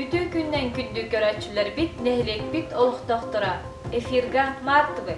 Bütün günden gündü görəçülər bit, nehlik bit, oluq doktora. Efirga Martıvı.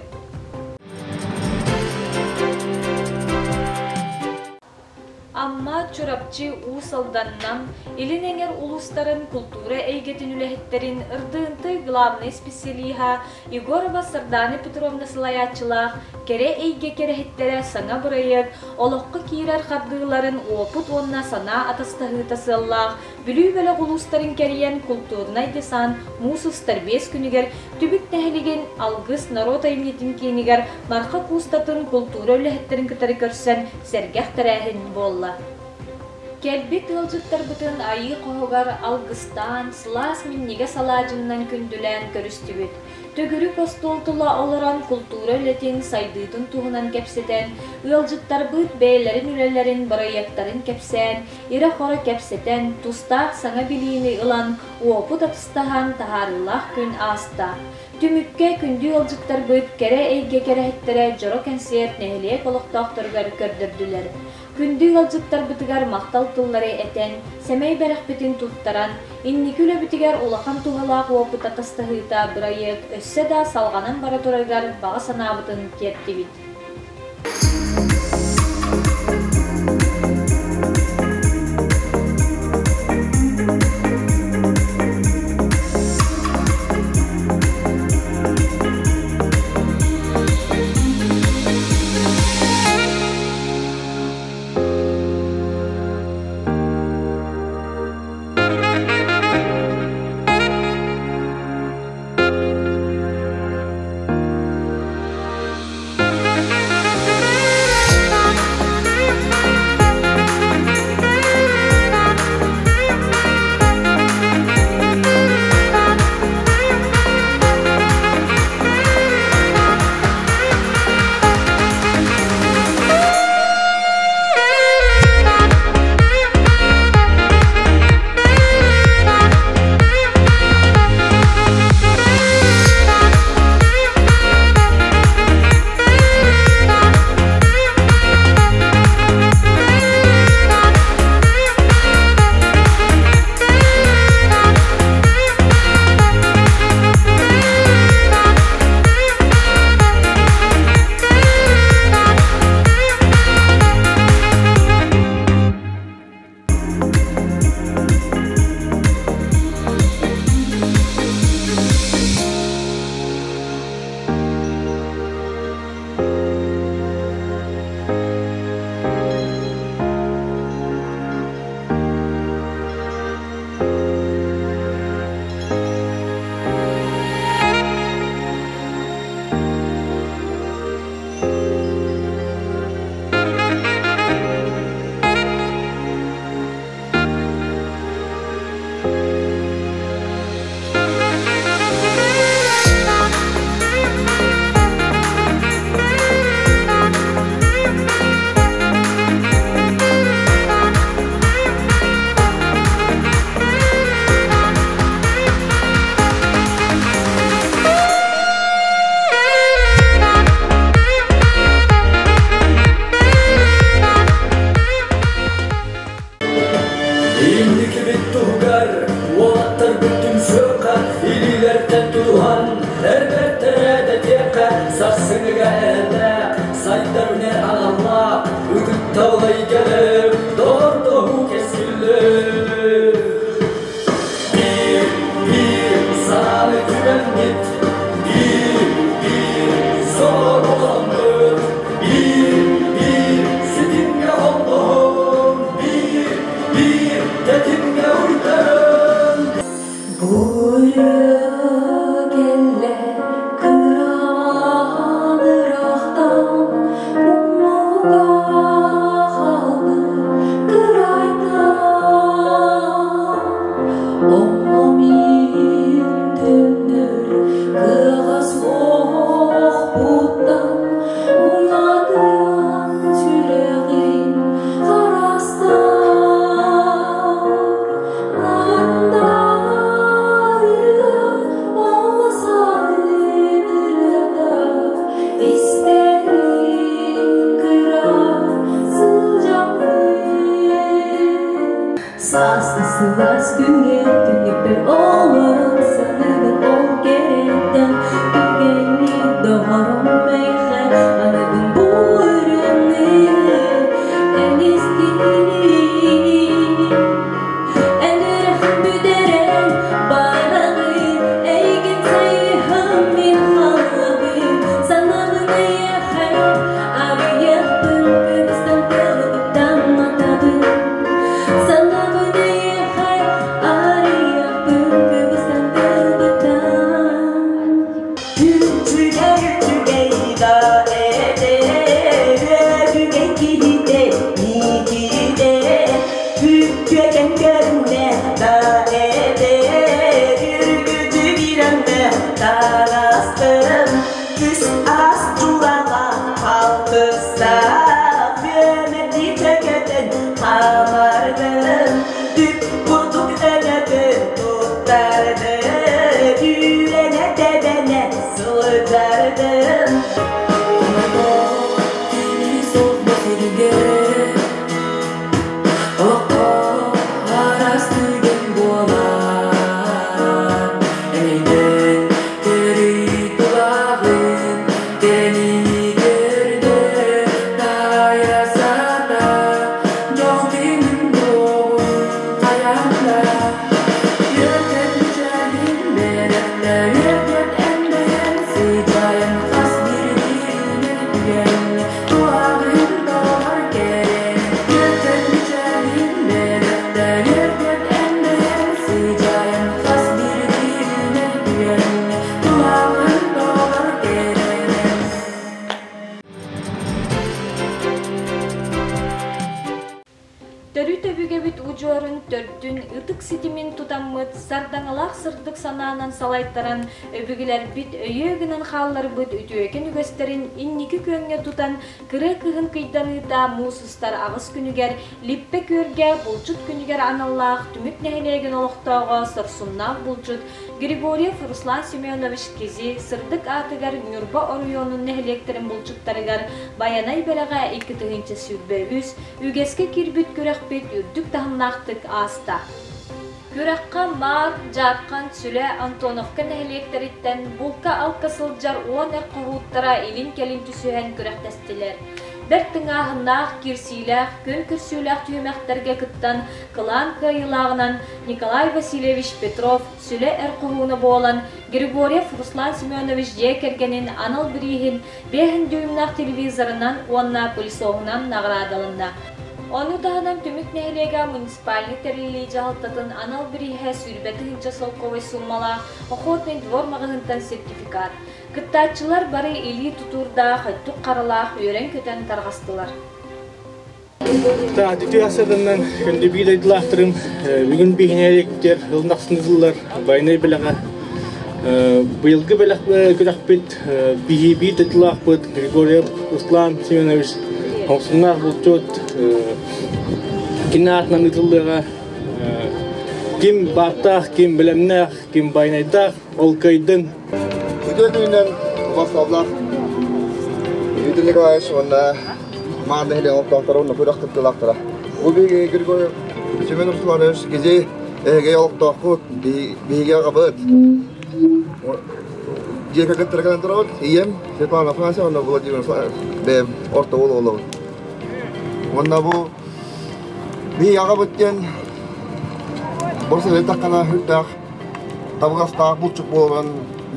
Amma çorapçı Usaldan'dan ilin enger ulusların kultura eygetin ülehetlerin ırdığıntı glavnı spesiyeliha Igorova Sardani Petrovna Sılayatçıla kere eyge kerehetlere sana bırayık, oloqqa kirer xardığıların oput onna sana atastahıtası Allah, bülü böyle ulusların keriyen kulturuna desan musus terbiyes günüger, tübük nehligin algıs narota imnitin kiniger, marka kustatın kultura ülehetlerin kıtarı körsen sergah terehin bolla. Kelbik ılcıttar bütün ayı qoğugar algıstan, sılas minnige salacından kündülen körüstübüt. Tögürü kostoltula olaran kultura ületin saydıydın tuğunan kepseten, ılcıttar büt beylerin ülelerin barayakların kepsen, ira xora kepseten, tustaq sana biliğini ılan, uoput atıstahan taharıllah gün asta. Tümükke kündü ılcıttar büt kere eyge kerehettere joro kensiyet nehliye koluq doktorgar kördürdüler. Kündü yolcuklar bitigar maqtal tılları eten, semey berek bitin tuttaran, inniküle bitigar ulaqan tuğalaq oput atastahıta bırayık, össe da salganan baratoraygar bağa sanabıtın kertibit. Sazlı Sitimin tutamıt sardangalak sırdık sanaanan salayttaran öbügiler bit öyögünün halları bit ütüöken ügösterin inniki köngge tutan kırı kıhın kıydanı da musustar ağız günüger lippe körge bulçut günüger anallah tümük nehelegen oloqtağa sırsunna bulçut Grigoriev Ruslan Semyonovich kezi sırdık atıgar Nurba Orion'un nehelekterin bulçuttarıgar bayanay belaga iki tığınca sübböbüz ügeske kirbüt kürekbet ürdük tahımnaqtık asta. Kürekka mar jarkan süle Antonovka nehelekteritten bulka alkasılcar oner kuhuttara ilin kelin tüsühen kürektestiler. Bir tыңahınaq kirsiylaq, kön kürsüylaq tüyemekterge kıttan kılan kayılağынан Nikolay Vasilyevich Petrov süle erkuhuna boğulan Grigoriev Ruslan Semyonovich Jekergenin anal birihin 5 düğümnaq televizorundan onna polisoğunan nagradalında. Onu dağdan tümük nehilega municipalni terilici haltatın anal birihe sürbeti hınca solkovay sunmala oxotni dvor mağıntan sertifikat. Kıttaçılar bari ili tuturda xaytuk qaralaq ören köten tarğastılar. Dütü asırından kendi bir edilaqtırım. Bugün bir hinelekler, ılnaqsınızlılar, baynay bilağa. Bıyılgı bilağı kürakbet, bihi bir edilaqbet, Grigoriev Ruslan Semyonovich Onsunlar bulçut, kinağından edilliğe, kim baktaq, kim bilemnaq, kim baynaydaq, olkaydın. Ödülünden başlavlar, Yüdülük ayış onda mağarda helen oktaqtara, onda kuyraktır kılaqtıra. Bu bir Grigoriev Semyonovich gezi ege oktaqut, bihiga qabıt. Jika keterkan terus, iyem, setelah Fransa, onda Vladimir be orta olu. Onda bu bir yağa bitten, burası letakana hürdağ, tabğasta bulçuk boğulan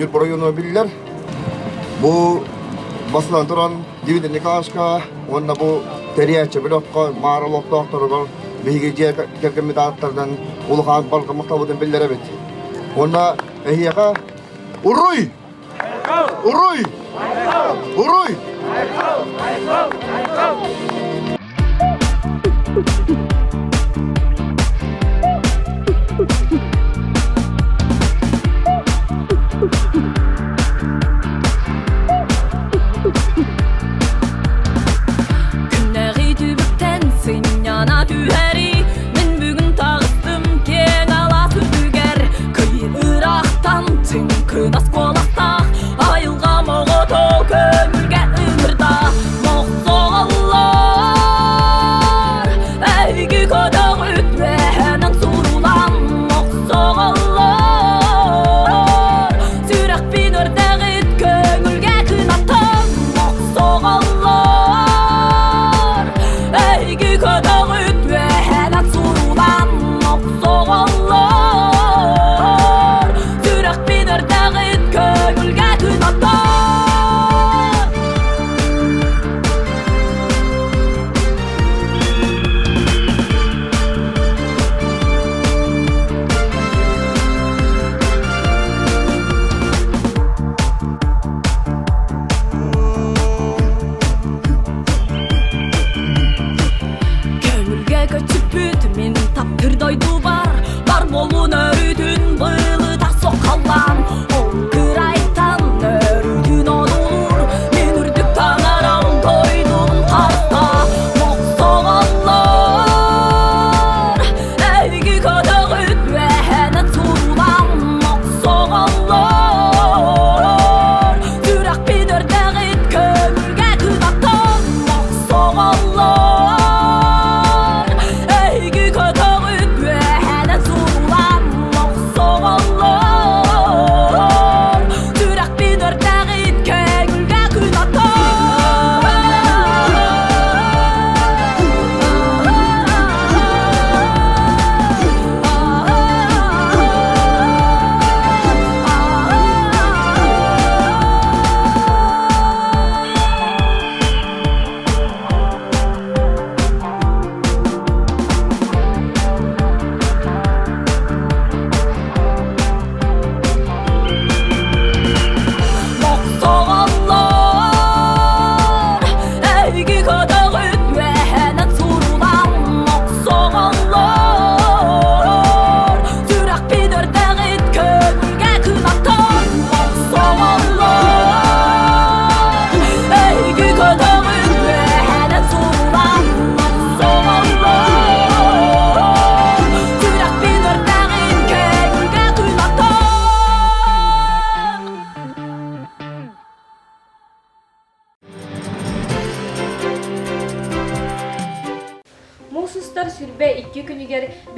Nurba Orion'u bilirler. Bu basılan duran dividen Nikaşka, onda bu teriyatçı bilotqa, mağaralık doktorular, bihige kerken midatlardan uluğan balqamak tabudun bilirler evet. Onda ehiyağa, Uruy! Uruy! Uruy! Günleri dübükten sen yana düheri men bugün tağıstım keng ala sürdüger kıyı Irak'tan sen kınas kolaqta ayılga moğoto kömülge ımırda moğsoğallar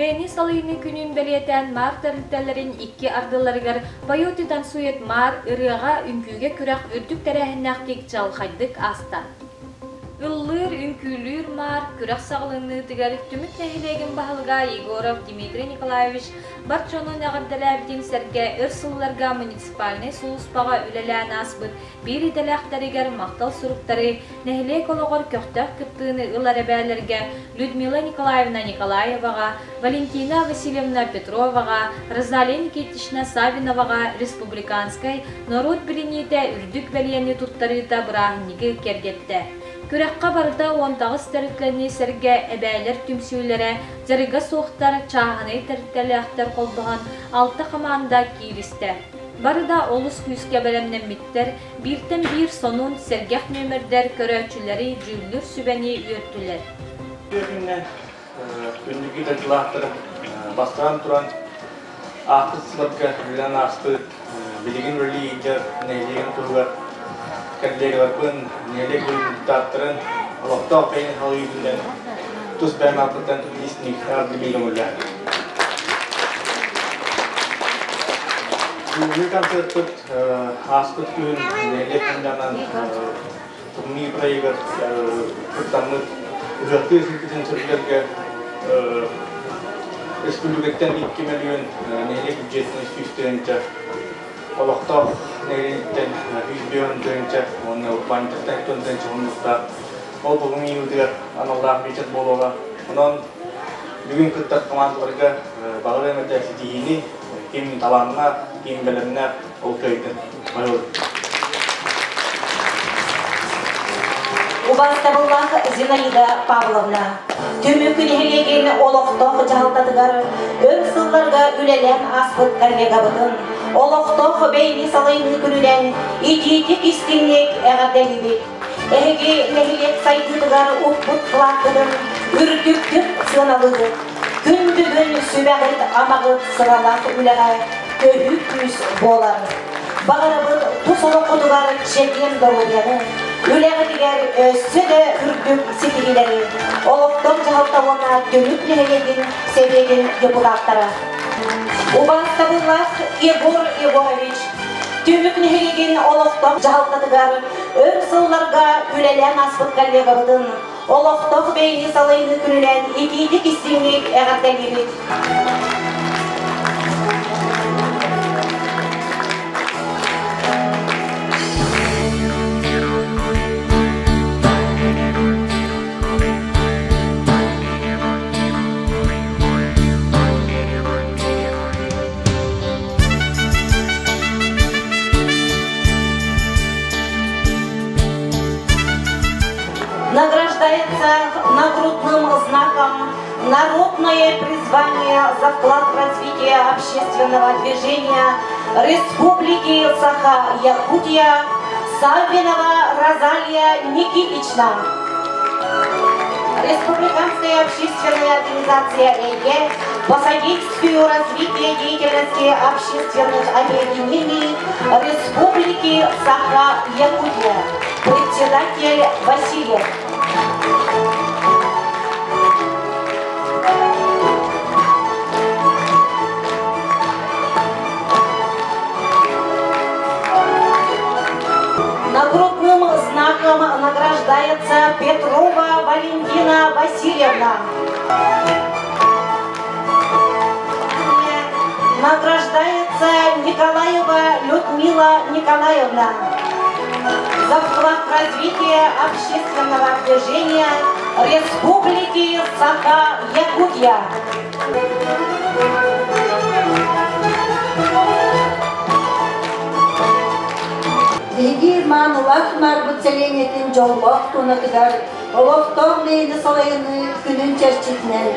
Beni salıyını günün beliyeten mar tarıntelerin iki ardılarıgar bayotidan suyet mar ırığa ünküge kürak ürdük terehinnaktik çalxaydık astan. Иллыр үңкүлүр мар күрәк саглыны тигәр түмүк нәһилеген баһалга Егоров Дмитрий Николаевич барчаны нәгәрдәләбдин сәргә ырсылларга муниципальный сулуспага үләлән асбыт бир иделәхтәргәр мактал суруктары нәһиле кологор көктәк кыттыны ыларабәләргә Людмила Николаевна Николаевага, Валентина Васильевна Петровага, Розалия Никитична Савиновага республиканскай народ бирините үрдүк бәлияне туттарыта брахниге кергетте. Күрәккә барда онтагыз тәрәтләрне сәргә әбәләр түмсүләре, зарыга соқтар чаһаны тәртәләхтәр колбаган 6 команда киристә. Барда олус күскә бәлемнән миттер, биртен бир сонун сәргәх нөмердәр көрәчүләре җүллүр сүбәне үттеләр. Бөгүннән күндүге дәтләхтер бастан туран ахыслыкка белән асты билеген религия нәйлеген турга Кәрлегәрбен нелек уйдаттырын алакта кайын халыйдын тус бәмәпәттән туристник хәрби билгеләр. Бу концерт аспыт күн нелек инданан тумни проектер кыртанны үҗәткә синтезен сөйләргә республикадан 2 миллион нелек бюджетны үстәнчә Олоqta neyden yüzbüyon dönce onu bantıktan dönce onlukta ol bugün yıldır analar biçet bologa onun bugün kıttak komandalarga bağlı emetesi diyini kim talanına kim bilimine ol köyden bayılır. Убастабыллах Зинаида Павловна. Түмүкүн хелегени олоқтоқ жалтадыгар, өрсылларга үлелен аспыт кәлмегабытын. Олоқтоқ бейни салайны күнүлен, ититик истинлек әғаделибит. Әге нәхилет сайдыдыгар ұқпыт қылақыдын, үрдүктүк сыналыдык. Күндүгүн сүбәғыт амағыт сыралақ үләға көйіп күз болар. Бағарабыт тұсылы құдығар чекен дұрудияны, Үләғы дегер сөді үрдік сетігілері, олықтың жағалтауына дөніп нәгедін себеген депутаттары. Убастабыллах Егор Егорович, түмік нәгедін олықтың жағалтатығар, өрсылларға үләлән аспыт кәлбеғырдың, олықтың бейні салайны күнілән етейдік істемек әғаттәлебет. Награждается нагрудным знаком «Народное призвание за вклад в развитие общественного движения Республики Саха-Якутия» Савинова Розалия Никитична. Республиканская общественная организация ЭЕ по содействию развития деятельности общественных объединений Республики Саха-Якутия. Председатель Васильев. Нагрудным знаком награждается Петрова Валентина Васильевна. Награждается Николаева Людмила Николаевна. За вклад в развитие общественного движения Республики Саха-Якутия. Егер манылах марбуцеленетін жолбақ тонатыгар, олықтақ бейді салайыны күнін чәрчетінен,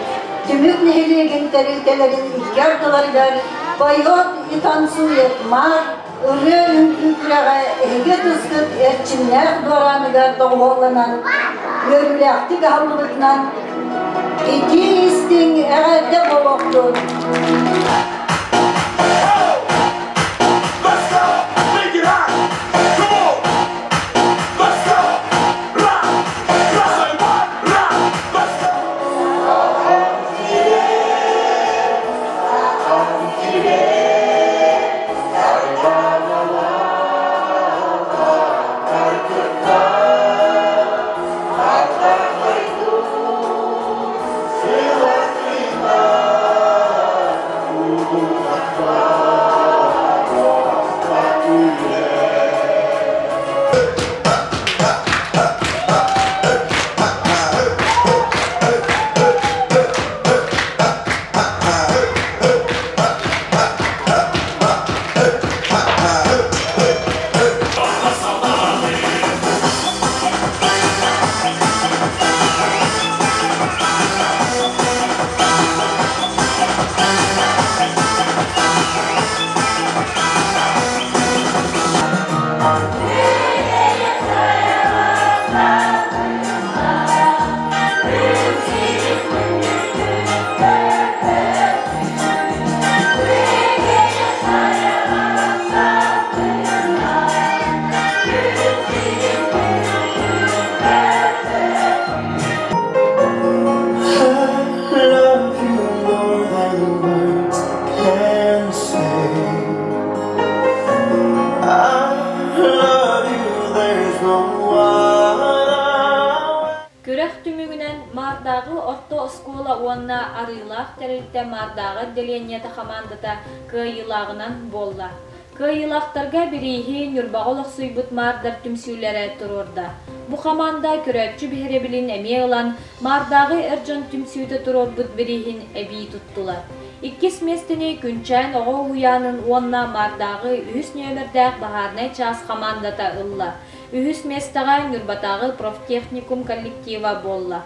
түмік нәхелеген тәрелтелерін иккардылардар, байот итансует мар, ұры үнкүкіраға әге тұскыт әрчінлер дорамыгар доғоланан, өріләқтік алыбытынан, ити істің әғәрде болуқтun. аннах тәрелтә мардағы деленията командата кыйылағынан болла. Кыйылақтарға бірейхи нүрбағылық сұйбыт мардар түмсүйлері тұрорда. Бу команда көрәтчі бігеребілін әме олан мардағы әржан түмсүйді тұрорбыт бірейхин әбей тұттылар. Иккис местіне күнчән оғы уянын онна мардағы үхіс нөмірдәқ бағарнай час командата ылла. Үхіс местаға нүрбатағы профтехникум коллектива болла.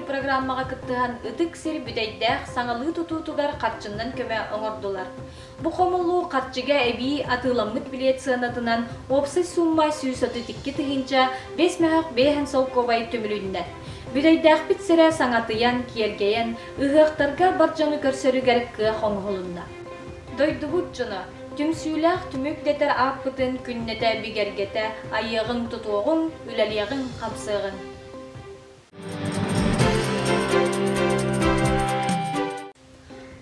Программаға кыттыған ытык сер бүдәйдәқ саңалы тұтутугар қатчыннан көмә оңырдылар. Бұ қомылу қатчыға әбей атыламыт билет сынатынан опсы сумма сүйсөті тикки тығынча 5 мәғақ 5 солковай төмілінді. Бүдәйдәқ бітсірі саңатыян, киергейен, ұғықтарға баржаны көрсөрігер кы қоңғылында. Дойды бұтчыны, түмсүйләқ түмік детер ақпытын күннеті бігергеті, айығын тұтуғын, үләлеғін қапсығын.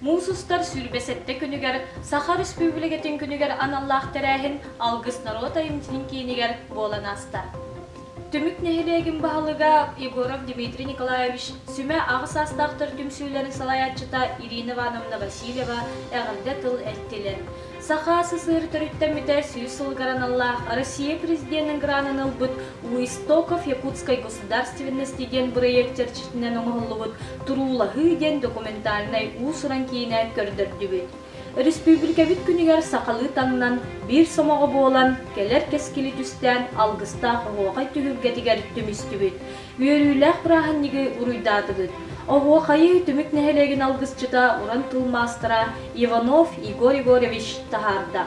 Мусустар сүрбесетте күнігер, Саха Республикатын күнігер аналлах тәрәхін алғыс народ айымтының кейінігер болан астар. Түмік нәхелеген бағалыға Егоров Дмитрий Николаевич сүмә ағыс астақтыр түмсүйлері салаятчыта Ирина Ивановна Васильева әғілді тыл әттелер. Саха сысыр түріттәміті сүйіс сылғаран Аллах Россия президентінің гранын ұлбыт у истоков Якутской государственности ден проекттер четінен оңғылығыт тұрулағы ден документальнай ұсыран кейіне көрдірді. Республика бит күнігер сақалы таңнан бір сомағы болан келер кескілі түстен алғыста оғай түгіргетігер түмісті бит. Үйеріләқ бірағын неге ұруйдады бит. Оғы қайы түмік нәхелеген алғысчыта уран тылмастыра Иванов Игорь Егорович тахарда.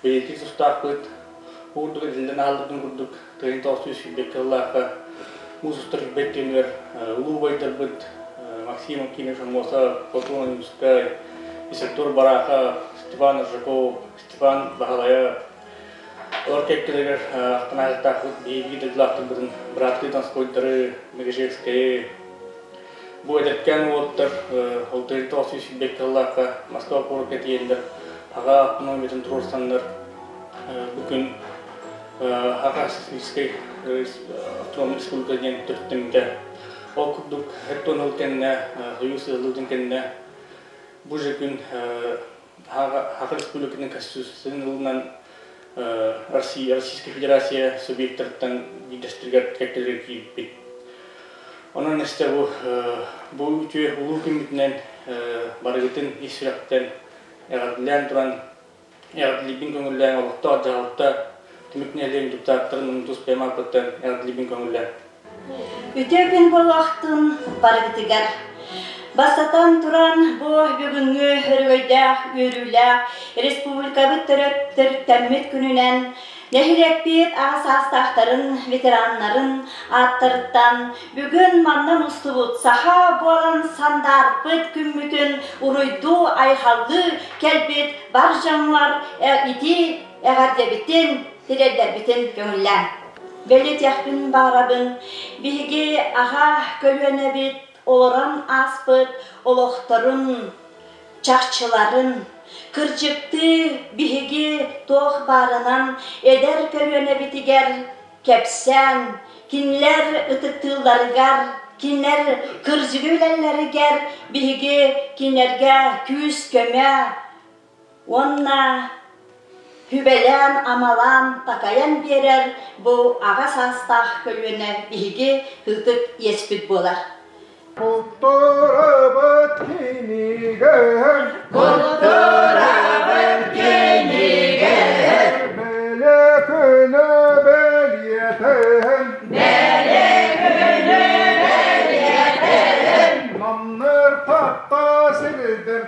Belki sustaklık, hurdur edilden aldığın kurduk, tığın tavsiyesi beklerlaka, musustar beklenir, ulu baytarbıt, Максимом Кинешем Моса, Платон Юскай, Исектор Бараха, Степан Ржаков, Степан Багалая, Оркектелер, Ахтаназтахут, Бейги Дедлахтабын, Братки Танскойдары, Мегежевская, Бойдеркен Уоттер, Олтыры тавсiyesi beklerlaka, Москва Поркет Ендер, Аға автономиядан тұрорсандар бүгін Аға Сыйскай автономия республикаден түрттімді. Ол күрдік әттон ұлтенне, Союз ұлтен кенне бұл жекін Аға республикаден Конституцияның ұлынан Российская Федерация субъекттардан дидестіргер кәктелер кейіп бет. Onun işte bu ütü ulu kümbütünden barıgıtın işrekten eğerdilen duran eğerdilibin köngüllen olukta acağılıkta tümüknelerin diptatlarının tuz peymaklıktan eğerdilibin köngüllen. Үтөбүн болуақтын баргытыгар. Басатан туран бу бүгүнгү өргөйдәк, үрүләк, республикабы төрөттөр тәммит күнүнен нехирекпит ағасастақтарын, ветераннарын аттырыттан бүгін маннан устубут саха болан сандар пыт күммүтін уруйду айхалды келбит бар жаңлар ити әғардебітін, тирелдербітін көңіллән. Белет яқпын бағрабын, биге аға көлөне бит, олоран аспыт, олоқтарын, чақчыларын, кырчыкты биге тоқ барынан, эдер көлөне битигер, кепсен, кинлер ытыктыларыгар, кинлер кыржыгөләләрігер, биге кинлерге күз көмә, онна Hübelen, amalan, takayan berer, bu ağa sastaq kölüne bihi hıtık yespit bolar. Kulturabıt kinigen, meleküne beliyeten, namnır tahta sildirten,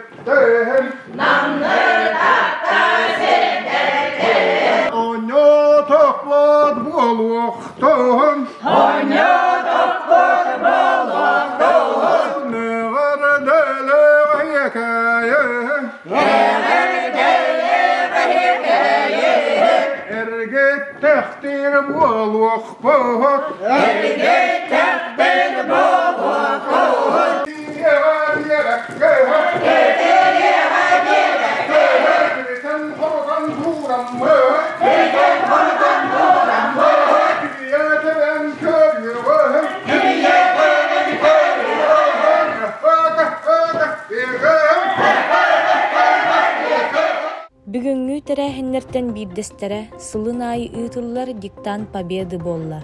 Бүгүнгү терәһиннәртән бирдестере сылын айы ытыллар диктан победы болла.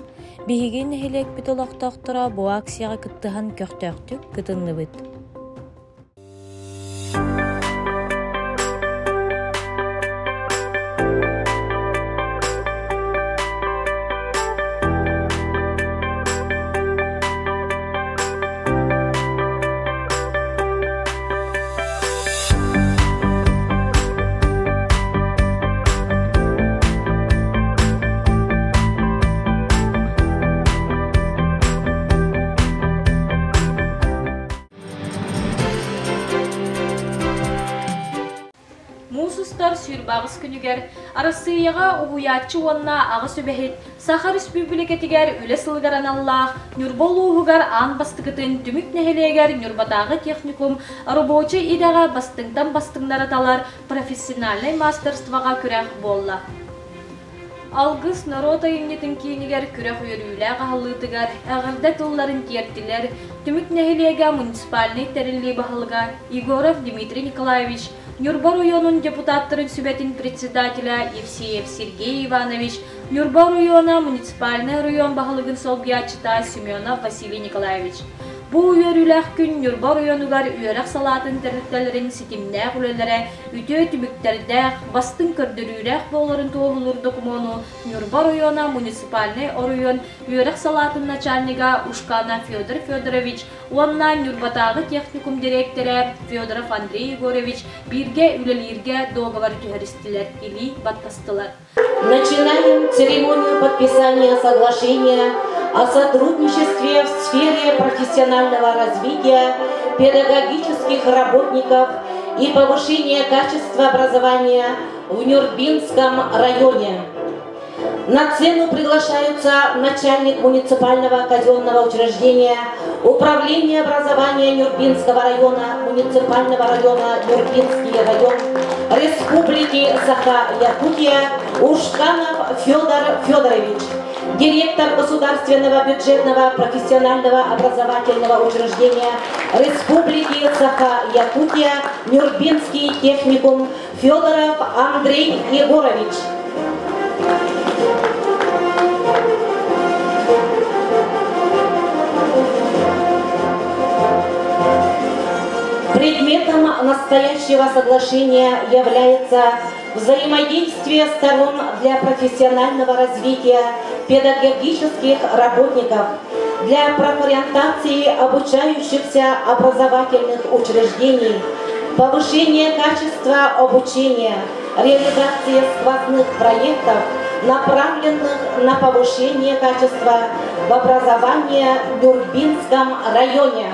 Биһиген хелек битолоқтоқтора бу акцияга кыттыхан көктөктүк кытынныбыт. Мусустар сүйрбағыз күнігер, арасыяға уғуятчы онна ағы сөбәхет, Саха Республикатигер үлі сылғаран Аллах, Нюрбол уғығар ан бастығытын түмік нәхелегер Нюрбатағы техникум, рабочы идаға бастыңдан бастыңдар аталар профессиональный мастерстваға күрәқ болла. Алгыс народ айыннетін кейінігер күрәқ үйірілі ғалытығар, әғырда тылларын тертілер, түмік нәхелеге муниципальный тәрілі бағылға Егоров Дмитрий Николаевич, Нюрба районун депутаттарын сүбәтин председателя Евсеев Сергей Иванович, Нюрба района муниципальный район бағылығын солбиячыта Семенов Василий Николаевич. Бу үйөрүләк күн Нюрба районугар үйөрәк салатын тәріттәлерін сетимнәк үлелері, үтө түбіктердәк, бастың көрдірүрәк боларын тоғылыр докумону Нюрба района муниципальный район үйөрәк салатын начальнига Ушкана Федор Федорович, онна Нюрбатағы техникум директоры Федоров Андрей Егорович бирге үлелерге договор түһәристеләр или баттастылар. Начинаем церемонию подписания соглашения о сотрудничестве в сфере профессионального развития педагогических работников и повышения качества образования в Нюрбинском районе. На сцену приглашаются начальник муниципального казенного учреждения Управления образования Нюрбинского района, муниципального района Нюрбинский район, Республики Саха-Якутия Ушканов Федор Федорович, директор Государственного бюджетного профессионального образовательного учреждения Республики Саха-Якутия Нюрбинский техникум Федоров Андрей Егорович. Предметом настоящего соглашения является взаимодействие сторон для профессионального развития педагогических работников, для профориентации обучающихся образовательных учреждений, повышения качества обучения, реализации сквозных проектов, направленных на повышение качества в образовании в Нюрбинском районе.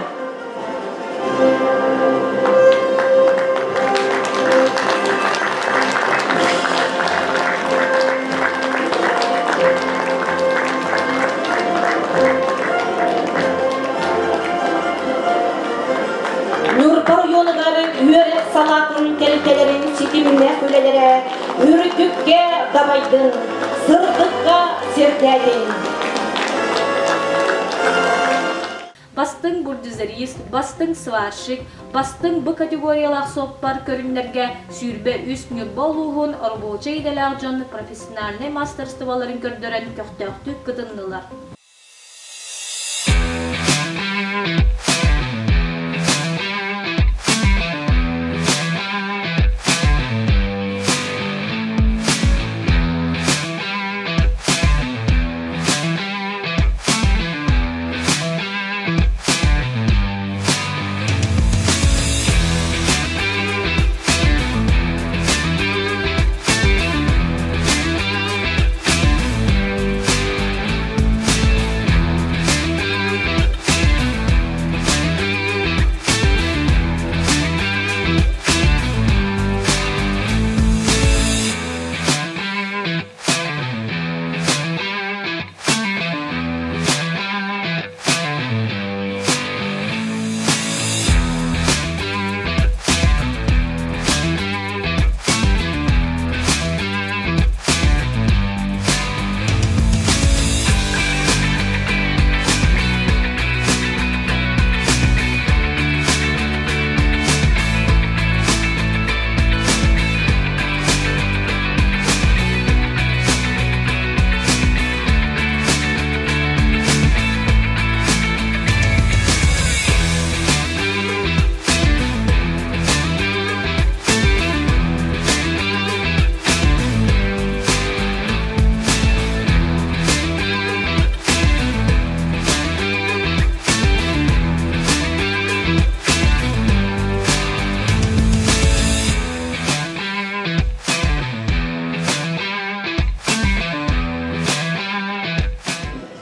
Үйерек салатын келкелерін сетіміне көлелері, үрітікке дабайдың, сырдыққа сердәлін. Бастың бурдизерист, бастың сварщик, бастың бұл категориялақ соппар көрінлерге сүйірбе үстіңі болуғын орболча иделәғ жон профессиональный мастерстволарын көрдірін көқтөқтік кытындылар.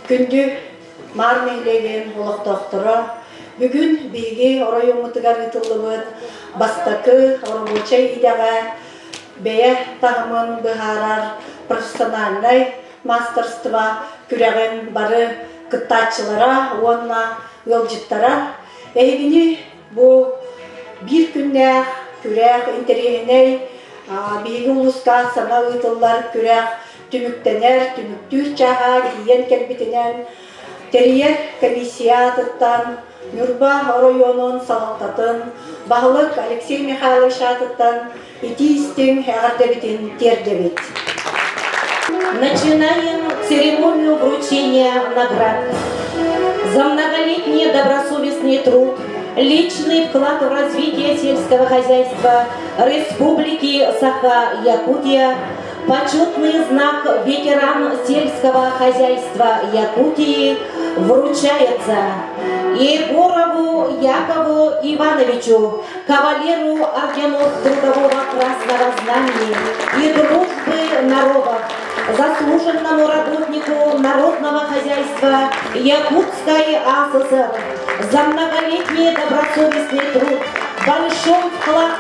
Күнді мармейлеген олықтақтыра, бүгін бейге орайымытыгар ұтылыбыд, бастакы орабочай идаға бәе тағымын бұхарар профессиональный мастерства күрәген бары кыттачылара, онна өлжіттара. Әйгіні бұл бір күнне күрәк интерегіней бейгі ұлысқа сана ұтылар күрәк түміктенер, түміктүр чаға, дейін кәлбетінен, терьер комиссиятыттан, Нюрба районын салықтатын, бағылық Алексей Михайлович атыттан, итистің әғардебетін тердебет. Начинаем церемонию вручения наград. За многолетний добросовестный труд, личный вклад в развитие сельского хозяйства Республики Саха-Якутия, почетный знак «Ветеран сельского хозяйства Якутии» вручается Егорову Якову Ивановичу, кавалеру орденов Трудового Красного Знамени и Дружбы народов, заслуженному работнику народного хозяйства Якутской АССР за многолетний добросовестный труд, большой вклад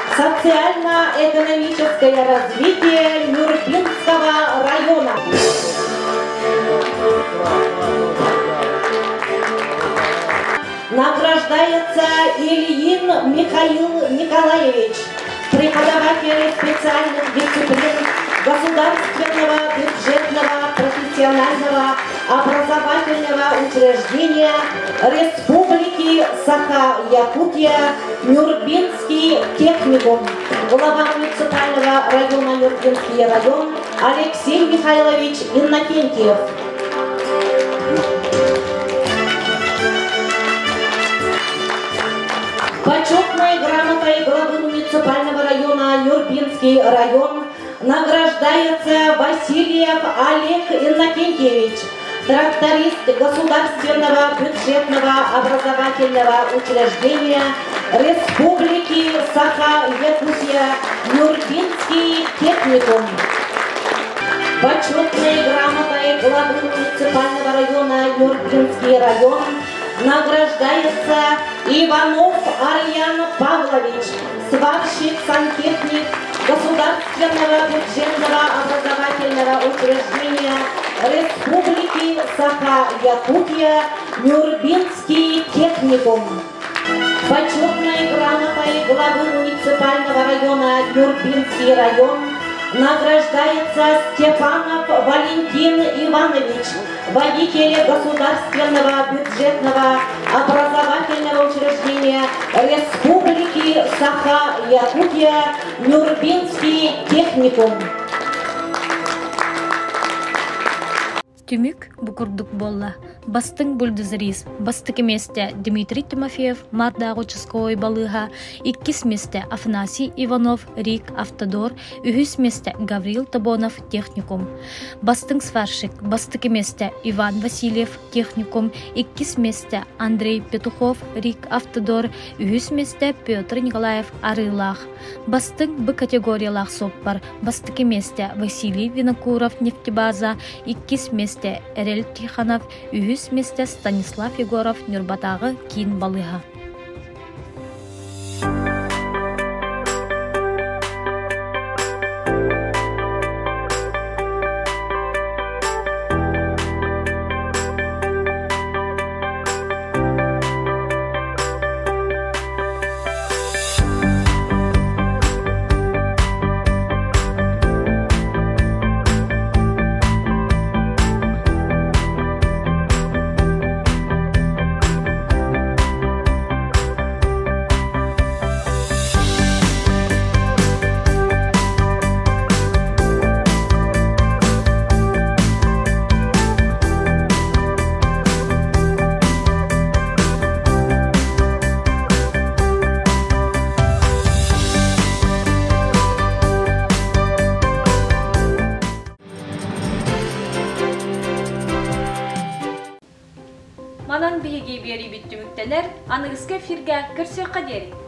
в социально-экономическое развитие Нюрбинского района. Награждается Ильин Михаил Николаевич, преподаватель специальных дисциплин государственного бюджетного профессионального образовательного учреждения Республики Саха-Якутия Нюрбинский техникум, глава муниципального района Нюрбинский район Алексей Михайлович Иннокентьев. Нюрбинский район, награждается Васильев Олег Иннокентьевич, тракторист Государственного бюджетного образовательного учреждения Республики Саха-Якутия, Нюрбинский техникум. Почетной грамотой главы муниципального района Нюрбинский район награждается Иванов Арьян Павлович, сварщик, сантехник Государственного бюджетного образовательного учреждения Республики Саха-Якутия, Нюрбинский техникум. Почетной грамотой главы муниципального района Нюрбинский район награждается Степанов Валентин Иванович, водитель Государственного бюджетного образовательного учреждения Республики Саха-Якутия, Нюрбинский техникум. Түмүк букурдук болла. Бастың бульдозерис, бастык месте Дмитрий Тимофеев, мардагы участковый балыга, 2 месте Афанасий Иванов, Рик Автодор, 3 месте Гаврил Табонов, техникум. Бастың сварщик, бастык месте Иван Васильев, техникум, 2 месте Андрей Петухов, Рик Автодор, 3 месте Петр Николаев, Арылах. Бастың Б категориялах соппар, бастык месте Василий Винокуров, нефтебаза, 2 месте Эрел Тиханов, 3 месте Станислав Егоров, Нюрбатагы кийин балыга. Манан биһиги биэри биттүмүктелер, анығыска фирге кірсе қадери.